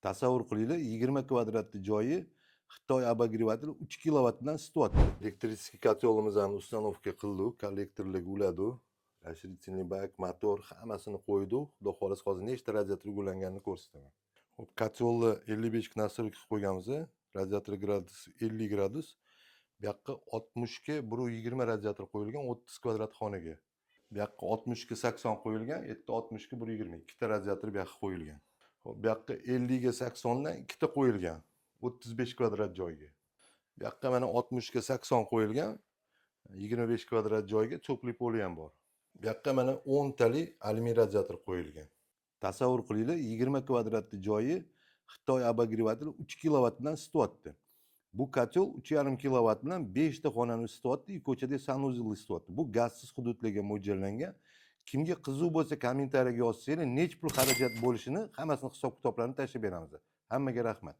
Tasavvur qilinglar, 20 kvadratli joyi Xitoy обогреватель 3 kilovatdan isityapti. Elektrический kotelimizni ustanovka qildik, kollektorlik uladi, расширительный bak, motor hammasini qo'ydik. Xudo xohlasa hozir nechta radiator ulanganini ko'rsataman. Xo'p, kotelni 55 ga настройка qo'yganmiz. Radiator gradus 50 gradus. Bu yoqqa 60 ga 120 radiator qo'yilgan 30 kvadrat xonaga. Bu yoqqa 60 ga 80 qo'yilgan, bu yerda 60 ga 120. Ikkita radiator bu yoqqa qo'yilgan. Xo'p, bu yoqqa 50 ga 80 dan ikkita qo'yilgan. 35 kvadrat joyga. Bu yoqqa mana 60 ga 80 qo'yilgan. 25 kvadrat joyga cho'pli poli ham bor. Bu yoqqa mana 10 tali alyumin radiator qo'yilgan. Tasavvur qilinglar, 20 kvadratli joyi Xitoy обогреватель 3 kilovatdan isityapti. Bu kotel 3,5 kilovat bilan 5 ta xonani isityapti, ko'chada sanuzel isityapti. Bu gazsiz hududlarga mo'ljallangan. Kimga qiziq bo'lsa, kommentariyaga yozsanglar, nech pul xarajat bo'lishini, hammasini hisob-kitoblarini tashlab beramiz. Hammaga rahmat.